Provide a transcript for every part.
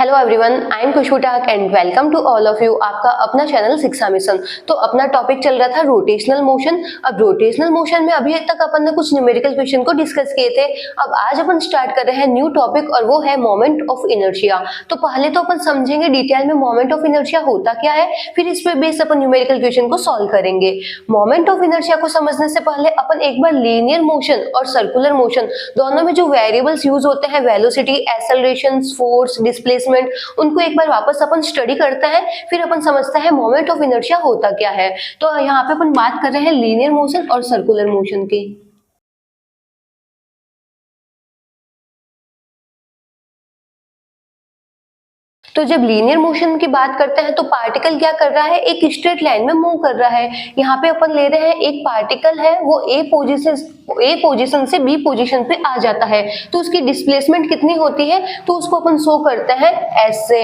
Hello everyone, I am Khushboo Tak and welcome to all of you. आपका अपना channel शिक्षा mission. तो अपना टॉपिक चल रहा था रोटेशनल मोशन। अब रोटेशनल मोशन में अभी तक अपन ने कुछ न्यूमेरिकल क्वेश्चन को डिस्कस किए थे। अब आज अपन स्टार्ट कर रहे हैं न्यू टॉपिक और वो है मोमेंट ऑफ इनर्शिया। तो पहले तो अपन समझेंगे डिटेल में मोमेंट ऑफ इनर्शिया होता क्या है, फिर इस पे बेस अपन न्यूमेरिकल क्वेश्चन को सॉल्व करेंगे। मोमेंट ऑफ इनर्शिया को समझने से पहले अपन एक बार लीनियर मोशन और सर्कुलर मोशन दोनों में जो वेरिएबल्स यूज होते हैं, वेलोसिटी, एक्सेलरेशन, फोर्स, डिस्प्लेसमेंट, उनको एक बार वापस अपन स्टडी करते हैं, फिर अपन समझते हैं मोमेंट ऑफ इनर्शिया होता क्या है। तो यहाँ पे अपन बात कर रहे हैं लीनियर मोशन और सर्कुलर मोशन की। तो जब लीनियर मोशन की बात करते हैं तो पार्टिकल क्या कर रहा है, एक स्ट्रेट लाइन में मूव कर रहा है। यहाँ पे अपन ले रहे हैं एक पार्टिकल है, वो ए पोजीशन से बी पोजीशन पे आ जाता है, तो उसकी डिस्प्लेसमेंट कितनी होती है, तो उसको अपन शो करते हैं एस से।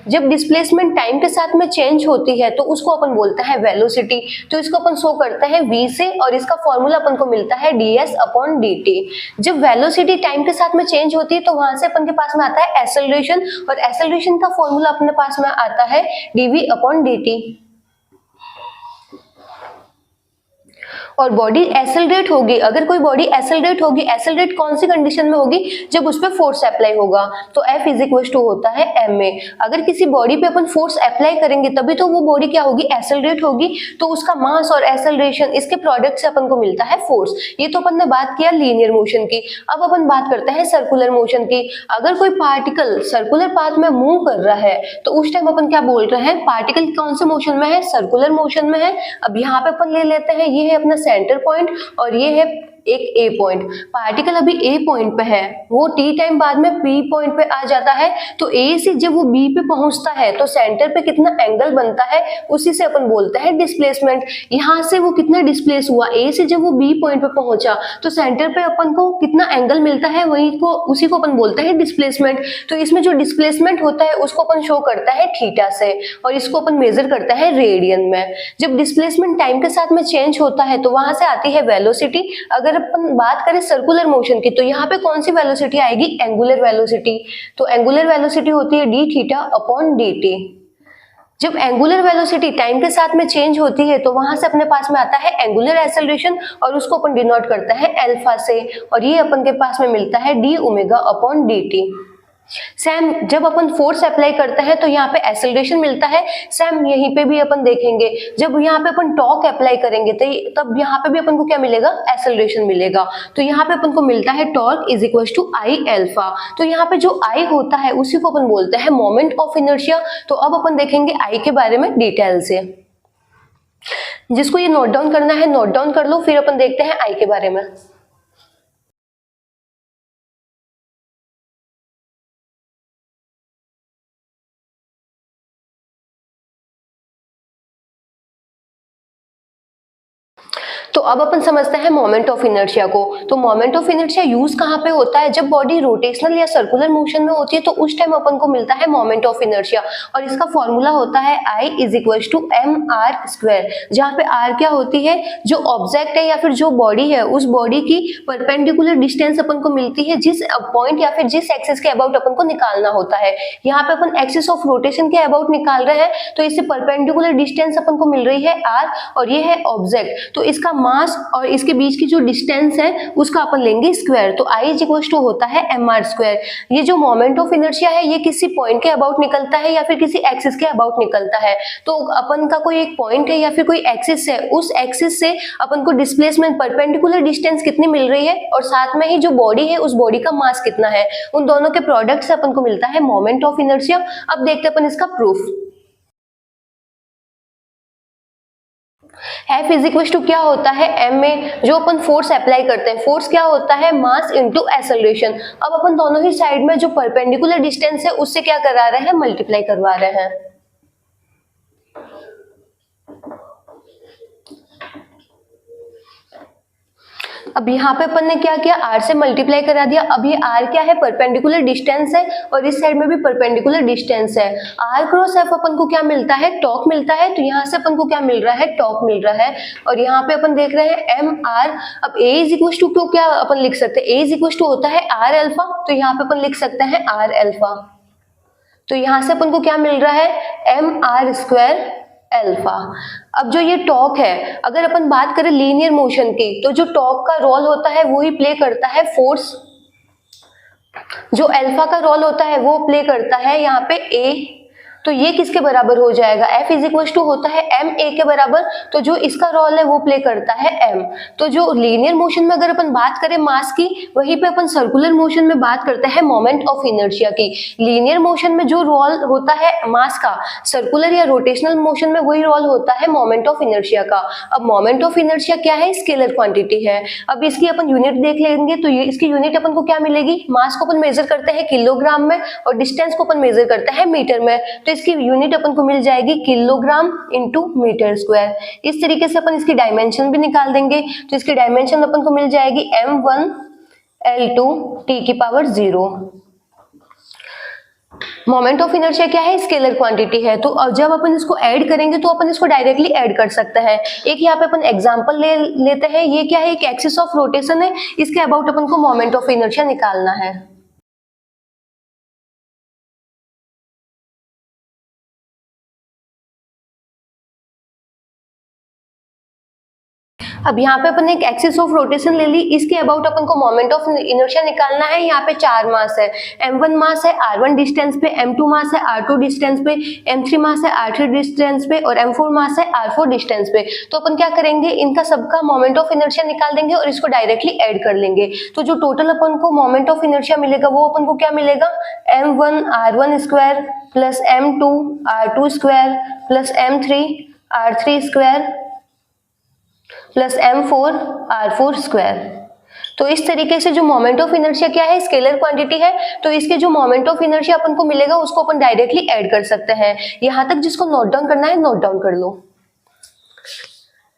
जब डिस्प्लेसमेंट टाइम के साथ में चेंज होती है तो उसको अपन बोलते हैं वेलोसिटी, तो इसको अपन शो करते हैं वी से, और इसका फॉर्मूला अपन को मिलता है ds अपॉन dt। जब वेलोसिटी टाइम के साथ में चेंज होती है तो वहां से अपन के पास में आता है एक्सेलरेशन, और एक्सेलरेशन का फॉर्मूला अपने पास में आता है dv अपॉन dt। और बॉडी एक्सेलरेट होगी, अगर कोई बॉडी एक्सेलरेट होगी, एक्सेलरेट कौन सी कंडीशन में होगी, जब उस पर फोर्स अप्लाई होगा। तो F इज इक्वल टू होता है ma। अगर किसी बॉडी पे अपन फोर्स अप्लाई करेंगे तभी तो वो बॉडी क्या होगी, एक्सेलरेट होगी, तो उसका मास और एक्सेलरेशन इसके प्रोडक्ट से अपन को मिलता है फोर्स। ये तो अपन ने बात किया लीनियर मोशन की। अब अपन बात करते हैं सर्कुलर मोशन की। अगर कोई पार्टिकल सर्कुलर पाथ में मूव कर रहा है तो उस टाइम अपन क्या बोल रहे हैं, पार्टिकल कौन से मोशन में है, सर्कुलर मोशन में है। अब यहाँ पे अपन ले लेते हैं, ये है अपना सेंटर पॉइंट और ये है एक ए पॉइंट। पार्टिकल अभी ए पॉइंट पे है, वो टी टाइम बाद में बी पॉइंट पे आ जाता है, तो ए से जब वो बी पे पहुंचता है तो सेंटर पे कितना एंगल बनता है, उसी से अपन बोलते हैं डिस्प्लेसमेंट। यहाँ से वो कितना डिस्प्लेस हुआ, ए से जब वो बी पॉइंट पे पहुंचा तो सेंटर पे अपन को कितना एंगल मिलता है, उसी को अपन बोलते हैं डिस्प्लेसमेंट। तो इसमें जो डिस्प्लेसमेंट होता है उसको अपन शो करता है थीटा से, और इसको अपन मेजर करते हैं रेडियन में। जब डिस्प्लेसमेंट टाइम के साथ में चेंज होता है तो वहां से आती है वेलोसिटी। अगर अपन बात करें सर्कुलर मोशन की तो यहाँ पे कौन सी वेलोसिटी आएगी, एंगुलर वेलोसिटी। तो एंगुलर वेलोसिटी होती है D theta upon D T. जब एंगुलर वेलोसिटी टाइम के साथ में चेंज होती है तो वहां से अपने पास में आता है एंगुलर एक्सेलरेशन, और उसको अपन डिनोट करते हैं अल्फा से, और ये अपन के पास में मिलता है D omega upon D T. Same जब अपन फोर्स अप्लाई करते हैं तो यहाँ पे एक्सेलरेशन मिलता है। सेम यहीं पे भी अपन देखेंगे, जब यहाँ पे अपन टॉर्क अप्लाई करेंगे तो तब यहाँ पे भी अपन को क्या मिलेगा, एक्सेलरेशन मिलेगा। तो यहाँ पे अपन को मिलता है torque is equal to I alpha. तो यहाँ पे जो आई होता है उसी को अपन बोलते हैं मोमेंट ऑफ इनर्शिया। तो अब अपन देखेंगे आई के बारे में डिटेल से। जिसको ये नोट डाउन करना है नोट डाउन कर लो, फिर अपन देखते हैं आई के बारे में। तो अब अपन समझते हैं मोमेंट ऑफ इनर्शिया को। तो मोमेंट ऑफ इनर्शिया यूज कहाँ पे होता है, जब बॉडी रोटेशनल या सर्कुलर मोशन में होती है तो उस टाइम अपन को मिलता है मोमेंट ऑफ इनर्शिया, और इसका फॉर्मूला होता है I is equal to M R square. जहाँ पे R क्या होती है, जो ऑब्जेक्ट है या फिर जो बॉडी है उस बॉडी की परपेंडिकुलर डिस्टेंस अपन को मिलती है, जिस पॉइंट या फिर जिस एक्सिस के अबाउट अपन को निकालना होता है। यहाँ पे अपन एक्सिस ऑफ रोटेशन के अबाउट निकाल रहे हैं, तो इससे परपेंडिकुलर डिस्टेंस अपन को मिल रही है R, और ये है ऑब्जेक्ट, तो इसका मास और इसके बीच की जो डिस्टेंस है उसका अपन लेंगे स्क्वायर। तो I इज इक्वल टू होता है एम आर स्क्वायर। ये जो मोमेंट ऑफ इनर्शिया है ये किसी पॉइंट के अबाउट निकलता है या फिर किसी एक्सिस के अबाउट निकलता है। तो अपन का कोई एक पॉइंट है या फिर कोई एक्सिस है, उस एक्सिस से अपन को डिस्प्लेसमेंट परपेंडिकुलर डिस्टेंस कितनी मिल रही है, और साथ में ही जो बॉडी है उस बॉडी का मास कितना है, उन दोनों के प्रोडक्ट से अपन को मिलता है मोमेंट ऑफ इनर्शिया। अब देखते हैं अपन इसका proof. F is equal to क्या होता है, m में जो अपन फोर्स अप्लाई करते हैं, फोर्स क्या होता है, मास इनटू एक्सेलरेशन। अब अपन दोनों ही साइड में जो परपेंडिकुलर डिस्टेंस है उससे क्या करा रहे हैं, मल्टीप्लाई करवा रहे हैं। अब यहाँ पे अपन ने क्या किया, R से मल्टीप्लाई करा दिया। अब ये R क्या है, परपेंडिकुलर डिस्टेंस है, और इस साइड में भी परपेंडिकुलर डिस्टेंस है। R क्रॉस F अपन को क्या मिलता है, टॉर्क मिलता है। तो यहाँ से अपन को क्या मिल रहा है, टॉर्क मिल रहा है। और यहाँ पे अपन देख रहे हैं एम आर। अब A इज इक्वल टू को क्या अपन लिख सकते हैं, A इज इक्वल टू होता है R अल्फा, तो यहाँ पे अपन लिख सकते हैं R अल्फा। तो यहाँ से अपन को क्या मिल रहा है, mr² अल्फा। अब जो ये टॉर्क है, अगर अपन बात करें लीनियर मोशन की, तो जो टॉर्क का रोल होता है वो ही प्ले करता है फोर्स, जो अल्फा का रोल होता है वो प्ले करता है यहाँ पे a। तो ये किसके बराबर हो जाएगा, F इज इक्वल टू होता है m a के बराबर, तो जो इसका रोल है वो प्ले करता है m। तो जो लीनियर मोशन में अगर अपन बात करें मास की, वहीं पे अपन सर्कुलर मोशन में बात करते हैं मोमेंट ऑफ इनर्शिया की। लीनियर मोशन में जो रोल होता है मास का, सर्कुलर या रोटेशनल मोशन में वही रोल होता है मोमेंट ऑफ इनर्शिया का। अब मोमेंट ऑफ इनर्शिया क्या है, स्केलर क्वांटिटी है। अब इसकी अपन यूनिट देख लेंगे, तो ये इसकी यूनिट अपन को क्या मिलेगी, मास को अपन मेजर करते हैं किलोग्राम में और डिस्टेंस को अपन मेजर करते हैं मीटर में, तो इसकी यूनिट अपन को मिल जाएगी किलोग्राम इंटू मीटर स्क्वायर। इस तरीके से अपन इसकी डायमेंशन भी निकाल देंगे, तो इसकी डायमेंशन अपन को मिल जाएगी m1L2 T⁻�0। Moment of inertia क्या है, स्केलर क्वांटिटी है। तो जब अपन इसको ऐड करेंगे तो अपन इसको डायरेक्टली ऐड कर सकते हैं। एक यहाँ पे अपन एग्जांपल लेते हैं, ये क्या है, एक एक्सिस ऑफ रोटेशन है, इसके अबाउट अपन को मोमेंट ऑफ इनर्शिया निकालना है। अब यहाँ पे अपन एक एक्सिस ऑफ रोटेशन ले ली, इसके अबाउट अपन को मोमेंट ऑफ इनर्शिया निकालना है। यहाँ पे 4 मास है, m1 मास है r1 डिस्टेंस पे, m2 मास है r2 डिस्टेंस पे, m3 मास है r3 डिस्टेंस पे और m4 मास है r4 डिस्टेंस पे। तो अपन क्या करेंगे, इनका सबका मोमेंट ऑफ इनर्शिया निकाल देंगे और इसको डायरेक्टली ऐड कर लेंगे। तो जो टोटल अपन को मोमेंट ऑफ इनर्शिया मिलेगा वो अपन को क्या मिलेगा, m1 r1² plus m2 r2² plus m3 r3² plus m4 r4²। तो इस तरीके से जो मोमेंट ऑफ इनर्शिया क्या है, स्केलर क्वांटिटी है, तो इसके जो मोमेंट ऑफ इनर्शिया अपन को मिलेगा उसको अपन डायरेक्टली ऐड कर सकते हैं। यहाँ तक जिसको नोट डाउन करना है नोट डाउन कर लो।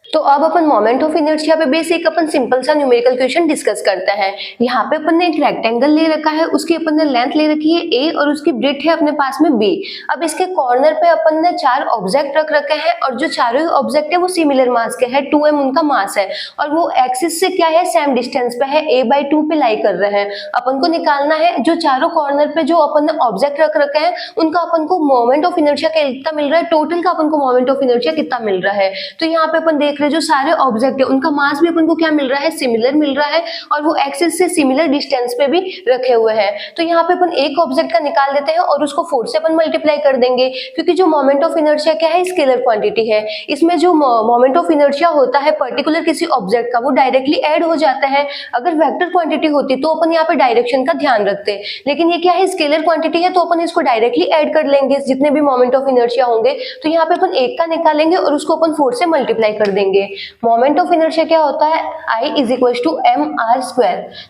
तो अब अपन मोमेंट ऑफ इनर्शिया पे बेस एक अपन सिंपल सा न्यूमेरिकल क्वेश्चन डिस्कस करते हैं। यहाँ पे अपन ने एक रेक्टेंगल ले रखा है, उसकी अपन ने लेंथ ले रखी है a और उसकी ब्रेड्थ है अपने पास में b। अब इसके कॉर्नर पे अपन ने 4 ऑब्जेक्ट रख रखे हैं और जो चारों ही ऑब्जेक्ट है वो सिमिलर मास के है, 2m उनका मास है और वो एक्सिस से क्या है, सेम डिस्टेंस पे है, a/2 पे लाई कर रहे हैं। अपन को निकालना है जो चारों कॉर्नर पे जो अपन ने ऑब्जेक्ट रख रखे हैं उनका अपन को मोमेंट ऑफ इनर्शिया कितना मिल रहा है, टोटल का अपन को मोमेंट ऑफ इनर्शिया कितना मिल रहा है। तो यहाँ पे अपन देख जो सारे ऑब्जेक्ट है उनका मास भी अपन को क्या मिल रहा है, सिमिलर मिल रहा है और वो एक्सिस से सिमिलर डिस्टेंस पे भी रखे हुए हैं। तो यहाँ पे अपन एक ऑब्जेक्ट का निकाल देते हैं और उसको 4 से अपन मल्टीप्लाई कर देंगे, क्योंकि जो मोमेंट ऑफ इनर्शिया क्या है, स्केलर क्वांटिटी है। इसमें जो मोमेंट ऑफ इनर्शिया होता है पर्टिकुलर किसी ऑब्जेक्ट का, वो डायरेक्टली ऐड हो जाता है। अगर वेक्टर क्वांटिटी होती तो अपन यहाँ पे डायरेक्शन का ध्यान रखते, लेकिन ये क्या है, स्केलर क्वांटिटी है, तो अपन इसको डायरेक्टली ऐड कर लेंगे जितने भी मोमेंट ऑफ इनर्शिया होंगे। तो यहाँ पे अपन एक का निकालेंगे और उसको अपन 4 से मल्टीप्लाई कर देंगे। मोमेंट ऑफ इनर्शिया क्या होता है, I = mr²,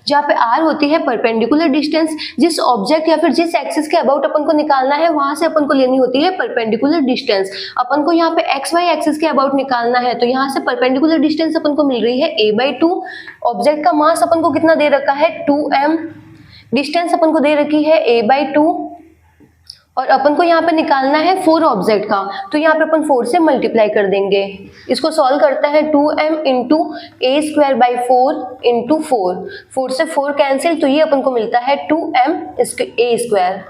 जहाँ पे r होती है परपेंडिकुलर डिस्टेंस, जिस ऑब्जेक्ट या फिर जिस एक्सिस के अबाउट अपन को निकालना है वहां से अपन को लेनी होती है परपेंडिकुलर डिस्टेंस। अपन को यहाँ पे xy एक्सिस के अबाउट निकालना है, तो यहाँ से परपेंडिकुलर डिस्टेंस अपन को मिल रही है a/2। ऑब्जेक्ट का मास अपन को कितना दे रखा है, 2m, डिस्टेंस अपन को दे रखी है a/2 और अपन को यहाँ पे निकालना है 4 ऑब्जेक्ट का, तो यहाँ पे अपन 4 से मल्टीप्लाई कर देंगे। इसको सॉल्व करते हैं, 2m इंटू a²/4 इंटू 4 से 4 कैंसिल, तो ये अपन को मिलता है 2m a²।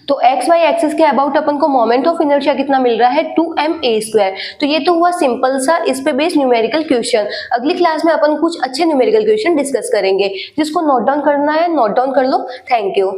तो एक्स वाई एक्सिस के अबाउट अपन को मोमेंट ऑफ इनर्शिया कितना मिल रहा है, 2m a²। तो ये तो हुआ सिंपल सा इस पे बेस्ड न्यूमेरिकल क्वेश्चन। अगली क्लास में अपन कुछ अच्छे न्यूमेरिकल क्वेश्चन डिस्कस करेंगे, जिसको नोट डाउन करना है नोट डाउन कर लो। Thank you.